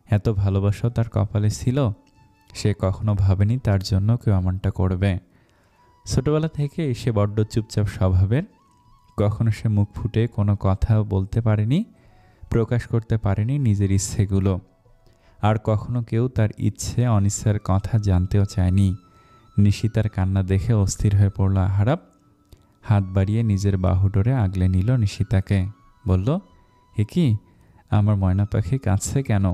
এত ভালোবাসাও তার কপালে ছিল। সে কখনো ভাবেনি তার জন্য কেউ এমনটা করবে। ছোটবেলা থেকে সে বড্ড চুপচাপ স্বভাবের। কখনো সে মুখ ফুটে কোনো কথাও বলতে পারেনি, প্রকাশ করতে পারেনি নিজের ইচ্ছেগুলো। আর কখনো কেউ তার ইচ্ছে অনিচ্ছার কথা জানতেও চায়নি। নিশিতার কান্না দেখে অস্থির হয়ে পড়ল আহারাব। হাত বাড়িয়ে নিজের বাহু ডোরে আগলে নিল নিশিতাকে, বলল, এ কি, আমার ময়না পাখি কাঁদছে কেন?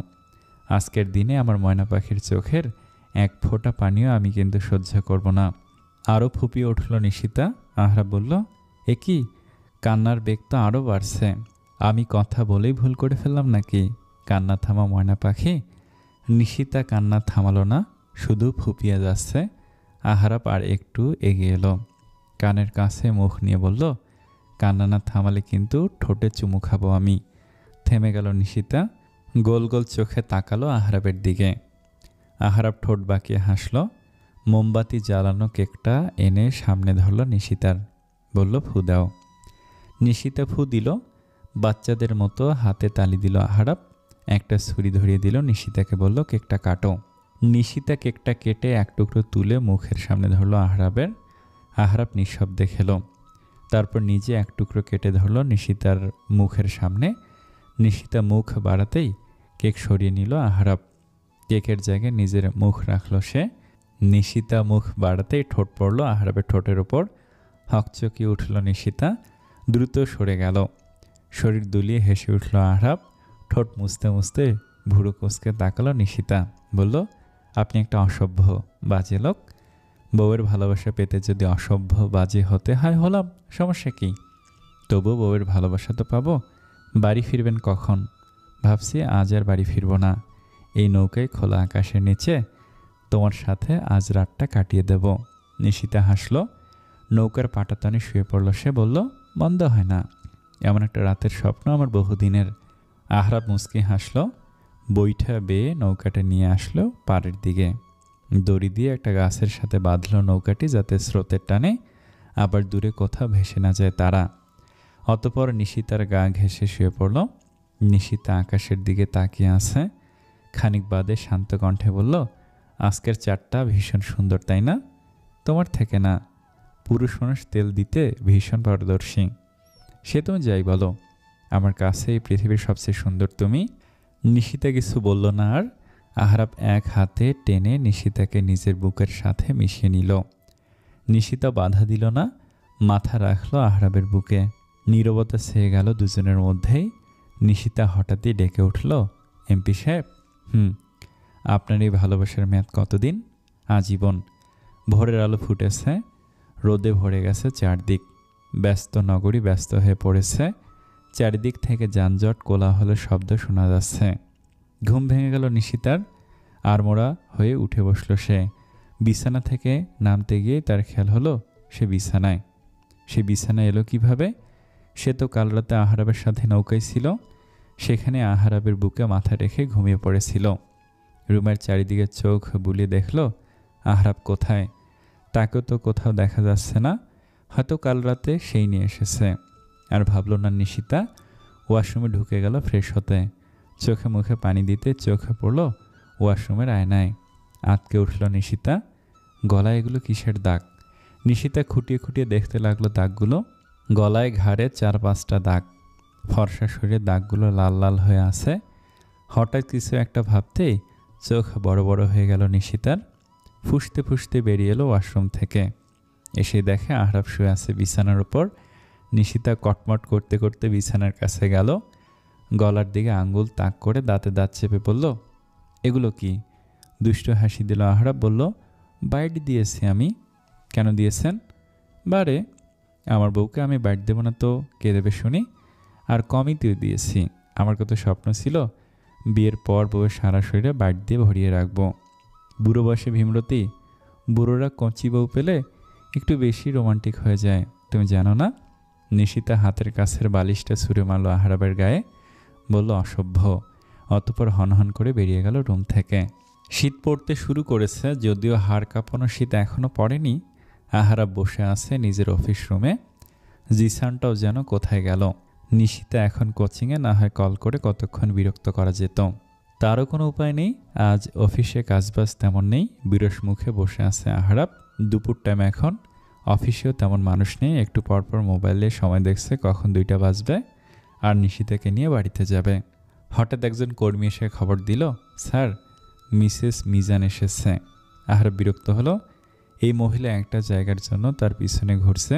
আজকের দিনে আমার ময়না পাখির চোখের এক ফোঁটা পানিও আমি কিন্তু সহ্য করব না। আরও ফুপিয়ে উঠল নিশিতা। আহারাব বলল, এ কি, কান্নার বেগ তো আরও বাড়ছে। আমি কথা বলেই ভুল করে ফেললাম নাকি? কান্না থামা ময়না পাখি। নিশিতা কান্না থামালো না, শুধু ফুপিয়ে যাচ্ছে। আহারাব আর একটু এগিয়ে এলো, কানের কাছে মুখ নিয়ে বলল, কান্না না থামালে কিন্তু ঠোঁটে চুমু খাবো আমি। থেমে গেল নিশিতা, গোল গোল চোখে তাকালো আহারাবের দিকে। আহারাব ঠোঁট বাঁকিয়ে হাসল। মোমবাতি জ্বালানো কেকটা এনে সামনে ধরল নিশিতার, বলল, ফু দাও। নিশিতা ফু দিল। বাচ্চাদের মতো হাতে তালি দিল আহারাব। একটা ছুরি ধরিয়ে দিল নিশিতাকে, বলল, কেকটা কাটো। নিশিতা কেকটা কেটে এক টুকরো তুলে মুখের সামনে ধরল আহারাবের। আহারাব নিঃশব্দে খেল। তারপর নিজে এক টুকরো কেটে ধরল নিশিতার মুখের সামনে। নিশিতা মুখ বাড়াতেই কেক সরিয়ে নিল আহারাব। কেকের জায়গায় নিজের মুখ রাখল সে। নিশিতা মুখ বাড়াতেই ঠোঁট পড়ল আহারাবের ঠোঁটের ওপর। হকচকিয়ে উঠল নিশিতা, দ্রুত সরে গেল। শরীর দুলিয়ে হেসে উঠল আহারাব। ঠোঁট মুছতে মুছতে ভুরু কুঁচকে তাকালো নিশিতা, বলল, আপনি একটা অসভ্য বাজে লোক। বউয়ের ভালোবাসা পেতে যদি অসভ্য বাজে হতে হয় হলাম, সমস্যা কি? তবু বউয়ের ভালোবাসা তো পাবো। বাড়ি ফিরবেন কখন? ভাবছি আজ আর বাড়ি ফিরব না। এই নৌকায় খোলা আকাশের নিচে তোমার সাথে আজ রাতটা কাটিয়ে দেব। নিশিতা হাসল। নৌকার পাটাতনে শুয়ে পড়ল সে, বলল, মন্দ হয় না। এমন একটা রাতের স্বপ্ন আমার বহুদিনের। আহারাব মুচকি হাসল। বৈঠা বেয়ে নৌকাটা নিয়ে আসলো পাড়ের দিকে। দড়ি দিয়ে একটা গাছের সাথে বাঁধল নৌকাটি, যাতে স্রোতের টানে আবার দূরে কোথাও ভেসে না যায় তারা। অতপর নিশিতার গা ঘেঁষে শুয়ে পড়ল। নিশিতা আকাশের দিকে তাকিয়ে আছে। খানিক বাদে শান্ত কণ্ঠে বলল, আজকের চাঁদটা ভীষণ সুন্দর, তাই না? তোমার থেকে না, পুরুষ মানুষ তেল দিতে ভীষণ পারদর্শী। সে তুমি যাই বলো, আমার কাছে এই পৃথিবীর সবচেয়ে সুন্দর তুমি। নিশিতা কিছু বলল না আর। আহারাব এক হাতে টেনে নিশিতাকে নিজের বুকের সাথে মিশিয়ে নিল। নিশিতা বাধা দিল না, মাথা রাখলো আহারাবের বুকে। নীরবতা ছেয়ে গেল দুজনের মধ্যেই। নিশিতা হঠাৎই ডেকে উঠল, এমপি সাহেব। আপনার এই ভালোবাসার মেয়াদ কতদিন? আজীবন। ভোরের আলো ফুটেছে, রোদে ভরে গেছে চারদিক। ব্যস্ত নগরী ব্যস্ত হয়ে পড়েছে। চারিদিক থেকে যানজট, কোলাহলের শব্দ শোনা যাচ্ছে। ঘুম ভেঙে গেল নিশিতার। আড়মোড়া হয়ে উঠে বসল সে। বিছানা থেকে নামতে গিয়ে তার খেয়াল হলো সে বিছানায়। সে বিছানায় এলো কিভাবে? সে তো কাল রাতে আহারাবের সাথে নৌকায় ছিল। সেখানে আহারাবের বুকে মাথা রেখে ঘুমিয়ে পড়েছিল। রুমের চারিদিকে চোখ বুলিয়ে দেখল আহারাব কোথায়। তাকেও তো কোথাও দেখা যাচ্ছে না। হয়তো কাল রাতে সেই নিয়ে এসেছে। আর ভাবল না নিশিতা। ওয়াশরুমে ঢুকে গেল ফ্রেশ হতে। চোখে মুখে পানি দিতে চোখে পড়ল ওয়াশরুমের আয়নায়। আঁতকে উঠল নিশিতা। গলায় এগুলো কিসের দাগ? নিশিতা খুঁটিয়ে খুঁটিয়ে দেখতে লাগলো দাগগুলো। গলায় ঘাড়ে 4-5টা দাগ। ফর্সা শরীরে দাগগুলো লাল লাল হয়ে আছে। হঠাৎ কিছু একটা ভাবতেই চোখ বড় বড় হয়ে গেল নিশিতার। ফুঁসতে ফুঁসতে বেরিয়ে এলো ওয়াশরুম থেকে। এসে দেখে আহারাব শুয়ে আছে বিছানার উপর। নিশিতা কটমট করতে করতে বিছানার কাছে গেল। গলার দিকে আঙ্গুল তাক করে দাঁতে দাঁত চেপে বলল, এগুলো কি? দুষ্ট হাসি দিল আহারাব, বলল, বাইট দিয়েছি আমি। কেন দিয়েছেন? বারে, আমার বউকে আমি বাইট দেবো না তো কে দেবে শুনি? আর কমই তো দিয়েছি। আমার কত স্বপ্ন ছিল বিয়ের পর বউয়ের সারা শরীরে বাইট দিয়ে ভরিয়ে রাখবো। বুড়ো বয়সে ভীমরতি, বুড়োরা কচি বউ পেলে একটু বেশি রোমান্টিক হয়ে যায়, তুমি জানো না? নিশিতা হাতের কাছের বালিশটা ছুঁড়ে মারল আহরাবের গায়ে, বলল অসভ্য। অতঃপর হনহন করে বেরিয়ে গেল রুম থেকে। শীত পড়তে শুরু করেছে, যদিও হাড় কাঁপানো শীত এখনও পড়েনি। আহরাব বসে আছে নিজের অফিস রুমে। জিসানটাও যেন কোথায় গেল। নিশিতা এখন কোচিংয়ে, না হয় কল করে কতক্ষণ বিরক্ত করা যেত। তারও কোনো উপায় নেই। আজ অফিসে কাজবাজ তেমন নেই, বিরস মুখে বসে আছে আহরাব। দুপুর টাইম এখন, অফিসেও তেমন মানুষ নেই। একটু পরপর মোবাইলে সময় দেখছে কখন 2টা বাজবে আর নিশিতাকে নিয়ে বাড়িতে যাবে। হঠাৎ একজন কর্মী এসে খবর দিল, স্যার, মিসেস মিজান এসেছে। আহরাব বিরক্ত হলো। এই মহিলা একটা জায়গার জন্য তার পিছনে ঘুরছে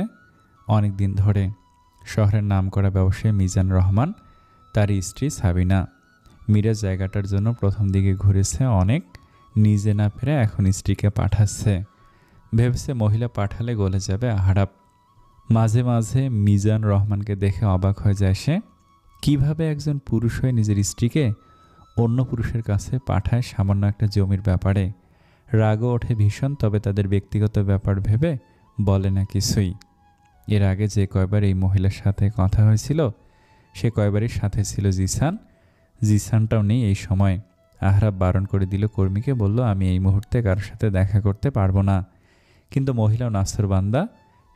অনেক দিন ধরে। শহরের নামকরা ব্যবসায়ী মিজান রহমান, তার স্ত্রী সাবিনা। মীরা জায়গাটার জন্য প্রথম দিকে ঘুরেছে অনেক, নিজে না পেরে এখন স্ত্রীকে পাঠাচ্ছে। ভেবেছে মহিলা পাঠালে গলে যাবে আহরাব। মাঝে মাঝে মিজান রহমানকে দেখে অবাক হয়ে যায় সে। কিভাবে একজন পুরুষ হয়ে নিজের স্ত্রীকে অন্য পুরুষের কাছে পাঠায় সামান্য একটা জমির ব্যাপারে। রাগও ওঠে ভীষণ, তবে তাদের ব্যক্তিগত ব্যাপার ভেবে বলে না কিছুই। এর আগে যে কয়বার এই মহিলার সাথে কথা হয়েছিল সে কয়বারই সাথে ছিল জিসান। জিসানটাও নেই এই সময়। আহরাব বারণ করে দিল কর্মীকে, বলল আমি এই মুহূর্তে কারোর সাথে দেখা করতে পারবো না। কিন্তু মহিলাও নাসরবান্দা,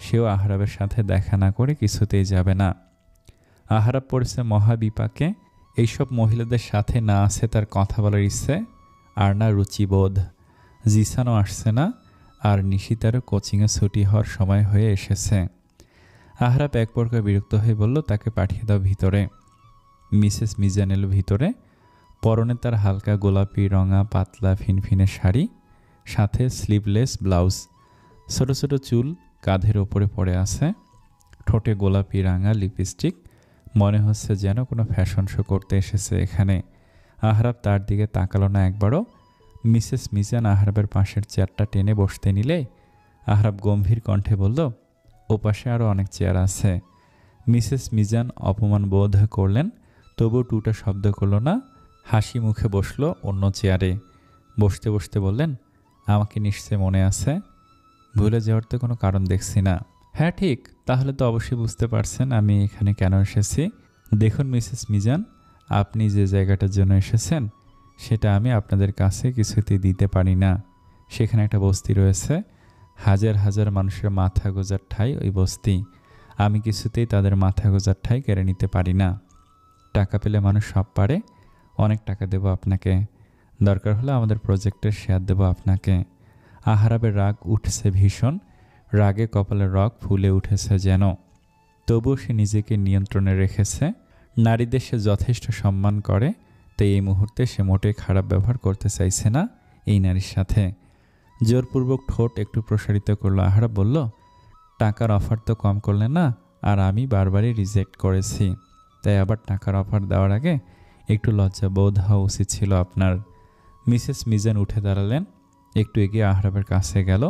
সেও আহরাবের সাথে দেখা না করে কিছুতেই যাবে না। আহরাব পড়েছে মহাবিপাকে। এইসব মহিলাদের সাথে না আছে তার কথা বলার ইচ্ছে আর না রুচিবোধ। জিসানও আসছে না, আর নিশিতারও কোচিংয়ে ছুটি হওয়ার সময় হয়ে এসেছে। আহরাব এক প্রকার বিরক্ত হয়ে বলল, তাকে পাঠিয়ে দাও ভিতরে। মিসেস মিজান এলো ভিতরে। পরনে তার হালকা গোলাপি রঙা পাতলা ফিনফিনে শাড়ি, সাথে স্লিভলেস ব্লাউজ। ছোট ছোট চুল কাঁধের ওপরে পড়ে আছে, ঠোঁটে গোলাপি রাঙা লিপস্টিক। মনে হচ্ছে যেন কোনো ফ্যাশন শো করতে এসেছে এখানে। আহরাব তার দিকে তাকালো না একবারও। মিসেস মিজান আহরাবের পাশের চেয়ারটা টেনে বসতে নিলে আহরাব গম্ভীর কণ্ঠে বলল, ওপাশে আরও অনেক চেয়ার আছে। মিসেস মিজান অপমান বোধ করলেন, তবু টুটা শব্দ করল না। হাসি মুখে বসলো অন্য চেয়ারে। বসতে বসতে বললেন, আমাকে নিশ্চয় মনে আছে? ভুলে যাওয়ার তো কোনো কারণ দেখছি না। হ্যাঁ ঠিক, তাহলে তো অবশ্যই বুঝতে পারছেন আমি এখানে কেন এসেছি। দেখুন মিসেস মিজান, আপনি যে জায়গাটার জন্য এসেছেন সেটা আমি আপনাদের কাছে কিছুতেই দিতে পারি না। সেখানে একটা বস্তি রয়েছে, হাজার হাজার মানুষের মাথা গোজার ঠাঁই ওই বস্তি। আমি কিছুতেই তাদের মাথা গোজার ঠাঁই কেড়ে নিতে পারি না। টাকা পেলে মানুষ সব পারে। অনেক টাকা দেব আপনাকে, দরকার হলে আমাদের প্রজেক্টের শেয়ার দেব আপনাকে। আহরাবের রাগ উঠছে ভীষণ, রাগে কপালের রগ ফুলে উঠেছে যেন। তবুও সে নিজেকে নিয়ন্ত্রণে রেখেছে। নারীদের সে যথেষ্ট সম্মান করে, তাই এই মুহূর্তে সে মোটেই খারাপ ব্যবহার করতে চাইছে না এই নারীর সাথে। জোরপূর্বক ঠোঁট একটু প্রসারিত করলো আহরাব, বলল, টাকার অফার তো কম করলে না, আর আমি বারবারই রিজেক্ট করেছি, তাই আবার টাকার অফার দেওয়ার আগে একটু লজ্জাবোধ হওয়া উচিত ছিল আপনার। মিসেস মিজান উঠে দাঁড়ালেন, একটু এগিয়ে আহরাবের কাছে গেল।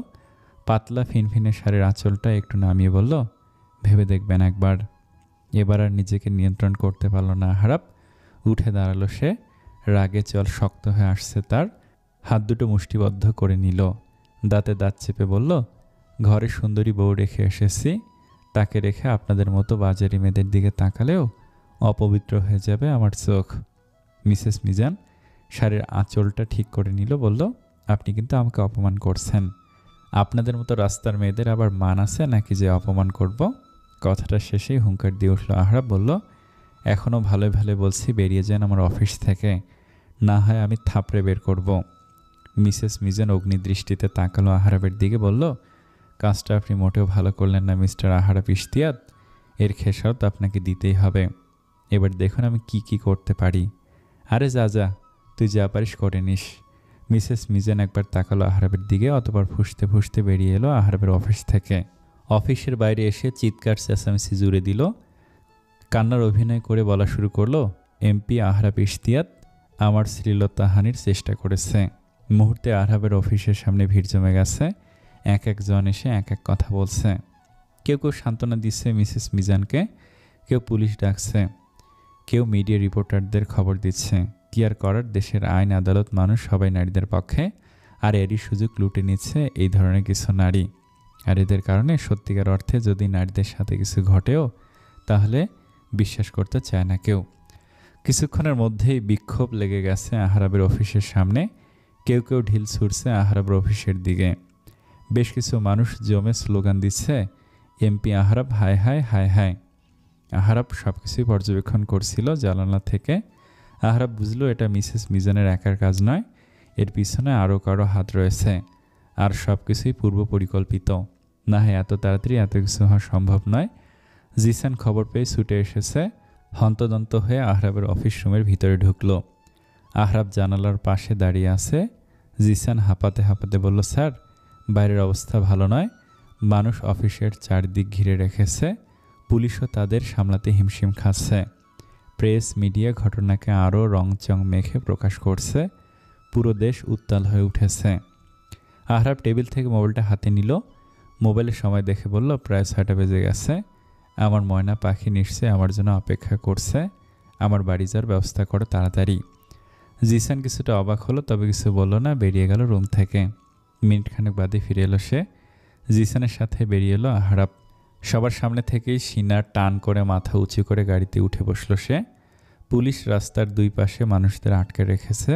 পাতলা ফিনফিনে শাড়ির আঁচলটা একটু নামিয়ে বলল, ভেবে দেখবেন একবার। এবার আর নিজেকে নিয়ন্ত্রণ করতে পারল না আহরাব। উঠে দাঁড়ালো সে। রাগে চল শক্ত হয়ে আসছে তার। হাত দুটো মুষ্টিবদ্ধ করে নিল। দাঁতে দাঁত চেপে বলল, ঘরে সুন্দরী বউ রেখে এসেছি, তাকে রেখে আপনাদের মতো বাজারি মেয়েদের দিকে তাকালেও অপবিত্র হয়ে যাবে আমার চোখ। মিসেস মিজান শাড়ির আঁচলটা ঠিক করে নিল, বলল, আপনি কিন্তু আমাকে অপমান করছেন। আপনাদের মতো রাস্তার মেয়েদের আবার মান আছে নাকি যে অপমান করব? কথাটা শেষেই হুঙ্কার দিয়ে উঠল আহরাব, বলল, এখনও ভালো ভালো বলছি, বেরিয়ে যান আমার অফিস থেকে, না হয় আমি থাপড়ে বের করব। মিসেস মিজান অগ্নিদৃষ্টিতে তাকালো আহরাবের দিকে, বলল, কাজটা আপনি মোটেও ভালো করলেন না মিস্টার আহরাব ইশতিয়াক, এর খেসারত আপনাকে দিতেই হবে। এবার দেখুন আমি কি করতে পারি। আরে যা যা, তুই যা পারিস করে নিস। মিসেস মিজান একবার তাকালো আহরাবের দিকে, অতবার ফুঁসতে ফুঁসতে বেরিয়ে এলো আহরাবের অফিস থেকে। অফিসের বাইরে এসে চিৎকার চেঁচামেচি জুড়ে দিল। কান্নার অভিনয় করে বলা শুরু করলো, এমপি আহরাব ইশতিয়াক আমার শ্লীলতাহানির চেষ্টা করেছে। মুহূর্তে আহরাবের অফিসের সামনে ভিড় জমে গেছে। এক একজন এসে এক এক কথা বলছে। কেউ কেউ সান্ত্বনা দিচ্ছে মিসেস মিজানকে, কেউ পুলিশ ডাকছে, কেউ মিডিয়া রিপোর্টারদের খবর দিচ্ছে। কি আর করার, দেশের আইন আদালত মানুষ সবাই নারীদের পক্ষে, আর এরই সুযোগ লুটে নিচ্ছে এই ধরনের কিছু নারী। আর এদের কারণে সত্যিকার অর্থে যদি নারীদের সাথে কিছু ঘটেও তাহলে বিশ্বাস করতে চায় না কেউ। কিছুক্ষণের মধ্যেই বিক্ষোভ লেগে গেছে আহরাবের অফিসের সামনে। কেউ কেউ ঢিল ছুড়ছে আহরাবের অফিসের দিকে। বেশ কিছু মানুষ জমে স্লোগান দিচ্ছে, এমপি আহরাব হায় হায় হায় হায়। আহরাব সব কিছুই পর্যবেক্ষণ করছিল জানালা থেকে। আহরাব বুঝলো এটা মিসেস মিজানের একার কাজ নয়, এর পিছনে আরও কারো হাত রয়েছে, আর সব কিছুই পূর্ব পরিকল্পিত। না হয় এত তাড়াতাড়ি এত কিছু হওয়া সম্ভব নয়। জিসান খবর পেয়ে ছুটে এসেছে। হন্তদন্ত হয়ে আহরাবের অফিস রুমের ভিতরে ঢুকলো। আহরাব জানালার পাশে দাঁড়িয়ে আছে। জিসান হাঁপাতে হাঁপাতে বলল, স্যার, বাইরের অবস্থা ভালো নয়। মানুষ অফিসের চারদিক ঘিরে রেখেছে, পুলিশও তাদের সামলাতে হিমশিম খাচ্ছে। প্রেস মিডিয়া ঘটনাকে আরও রংচং মেখে প্রকাশ করছে। পুরো দেশ উত্তাল হয়ে উঠেছে। আহরাব টেবিল থেকে মোবাইলটা হাতে নিল। মোবাইলের সময় দেখে বলল, প্রায় 6টা বেজে গেছে। আমার ময়না পাখি নিশ্চয়ই আমার জন্য অপেক্ষা করছে। আমার বাড়ি যাওয়ার ব্যবস্থা করো তাড়াতাড়ি। জিসান কিছুটা অবাক হলো, তবে কিছু বলল না, বেরিয়ে গেল রুম থেকে। মিনিটখানেক বাদে ফিরে এলো সে। জিসানের সাথে বেরিয়ে এলো আহরাব। সবার সামনে থেকেই সিনা টান করে মাথা উঁচু করে গাড়িতে উঠে বসল সে। পুলিশ রাস্তার দুই পাশে মানুষদের আটকে রেখেছে।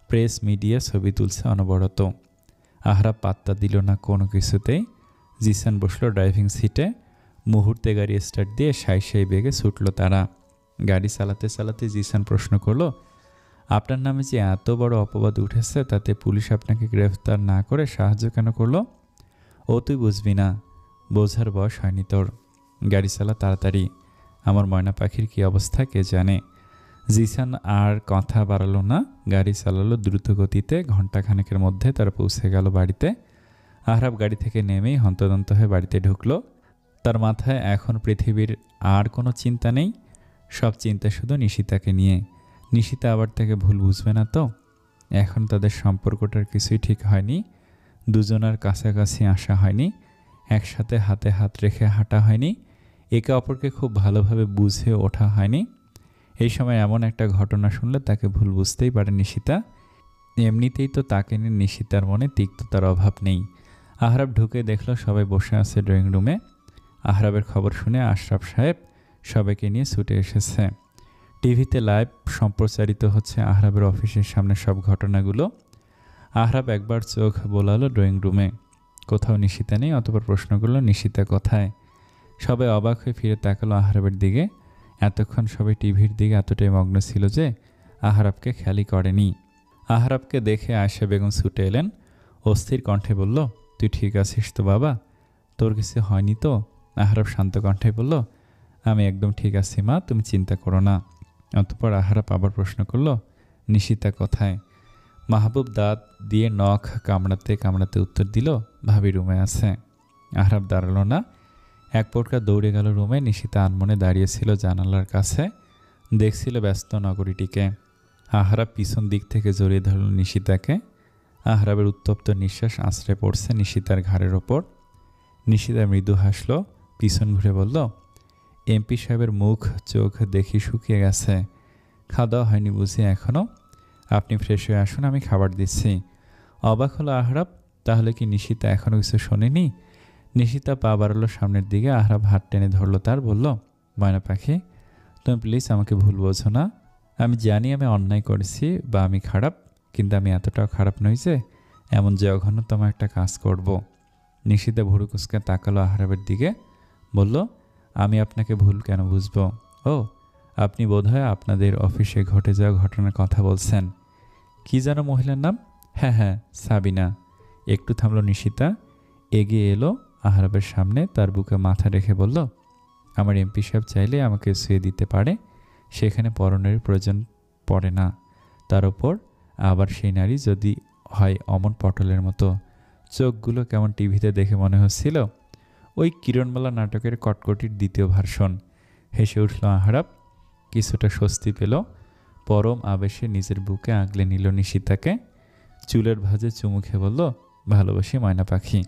প্রেস মিডিয়া ছবি তুলছে অনবরত। আহরাব পাত্তা দিল না কোনো কিছুতেই। জিসান বসলো ড্রাইভিং সিটে। মুহূর্তে গাড়ি স্টার্ট দিয়ে সাই সাই বেগে ছুটল তারা। গাড়ি চালাতে চালাতে জিসান প্রশ্ন করলো, আপনার নামে যে এত বড় অপবাদ উঠেছে, তাতে পুলিশ আপনাকে গ্রেফতার না করে সাহায্য কেন করলো? ও তুই বুঝবি না, বোঝার বয়স হয়নি তোর। গাড়ি চালা তাড়াতাড়ি, আমার ময়না পাখির কী অবস্থা কে জানে। জিসান আর কথা বাড়ালো না, গাড়ি চালালো দ্রুত গতিতে। ঘণ্টাখানেকের মধ্যে তারা পৌঁছে গেল বাড়িতে। আহরাব গাড়ি থেকে নেমেই হন্তদন্ত হয়ে বাড়িতে ঢুকলো। তার মাথায় এখন পৃথিবীর আর কোনো চিন্তা নেই, সব চিন্তা শুধু নিশিতাকে নিয়ে। নিশিতা আবার তাকে ভুল বুঝবে না তো? এখন তাদের সম্পর্কটার কিছুই ঠিক হয়নি। দুজনের কাছাকাছি আসা হয়নি, একসাথে হাতে হাত রেখে হাঁটা হয়নি, একে অপরকে খুব ভালোভাবে বুঝে ওঠা হয়নি। এই সময় এমন একটা ঘটনা শুনলে তাকে ভুল বুঝতেই পারে নিশিতা। এমনিতেই তো তাকে নিয়ে নিশিতার মনে তিক্ততার অভাব নেই। আহরাব ঢুকে দেখলো সবাই বসে আছে ড্রয়িং রুমে। আহরাবের খবর শুনে আশরাফ সাহেব সবাইকে নিয়ে ছুটে এসেছে। টিভিতে লাইভ সম্প্রচারিত হচ্ছে আহরাবের অফিসের সামনে সব ঘটনাগুলো। আহরাব একবার চোখ বোলালো ড্রয়িং রুমে, কোথাও নিশিতা নেই। অতঃপর প্রশ্ন করলো, নিশিতা কোথায়? সবাই অবাক হয়ে ফিরে তাকালো আহরাবের দিকে। এতক্ষণ সবাই টিভির দিকে এতটাই মগ্ন ছিল যে আহরাবকে খেয়ালই করেনি। আহরাবকে দেখে আয়েশা বেগম ছুটে এলেন। অস্থির কণ্ঠে বলল, তুই ঠিক আছিস তো বাবা? তোর কিছু হয়নি তো? আহরাব শান্ত কণ্ঠে বলল, আমি একদম ঠিক আছি মা, তুমি চিন্তা করো না। অতঃপর আহরাব আবার প্রশ্ন করল, নিশিতা কোথায়? মাহবুব দাঁত দিয়ে নখ কামড়াতে কামড়াতে উত্তর দিল, ভাবি রুমে আছে। আহরাব দাঁড়ালো না, এক পটকা দৌড়ে গেল রুমে। নিশিতা আনমনে দাঁড়িয়েছিল জানালার কাছে, দেখছিল ব্যস্ত নগরীটিকে। আহরাব পিছন দিক থেকে জড়িয়ে ধরল নিশিতাকে। আহরাবের উত্তপ্ত নিঃশ্বাস আশ্রে পড়ছে নিশিতার ঘাড়ের ওপর। নিশিতা মৃদু হাসল, পিছন ঘুরে বলল, এমপি সাহেবের মুখ চোখ দেখি শুকিয়ে গেছে। খাওয়া দাওয়া হয়নি বুঝি এখনও? আপনি ফ্রেশ হয়ে আসুন, আমি খাবার দিচ্ছি। অবাক হলো আহরাব, তাহলে কি নিশিতা এখনও কিছু শোনেনি? নিশিতা পা বাড়ালো সামনের দিকে। আহরাব হাত টেনে ধরলো তার, বলল, ময়না পাখি, তুমি প্লিজ আমাকে ভুল বোঝো না। আমি জানি আমি অন্যায় করেছি বা আমি খারাপ, কিন্তু আমি এতটাও খারাপ নই যে এমন জঘন্যতম একটা কাজ করব। নিশিতা ভুরু কুঁচকে তাকালো আহরাবের দিকে, বলল, আমি আপনাকে ভুল কেন বুঝবো? ও, আপনি বোধহয় আপনাদের অফিসে ঘটে যাওয়া ঘটনার কথা বলছেন। কি যেন মহিলার নাম? হ্যাঁ হ্যাঁ, সাবিনা। একটু থামলো নিশিতা, এগিয়ে এলো আহরাবের সামনে, তার বুকে মাথা রেখে বলল, আমার এমপি সাহেব চাইলে আমাকে শুয়ে দিতে পারে, সেখানে পরনের প্রয়োজন পড়ে না। তার ওপর আবার সেই নারী যদি হয় অমন পটলের মতো। চোখগুলো কেমন টিভিতে দেখে মনে হচ্ছিল ওই কিরণমালা নাটকের কটকটির দ্বিতীয় ভার্সন। হেসে উঠল আহরাব, কিছুটা স্বস্তি পেল। পরম আবেশে নিজের বুকে আগলে নিল নিশিতাকে। চুলের ভাঁজে চুমু খেয়ে বলল, ভালোবাসি ময়না পাখি।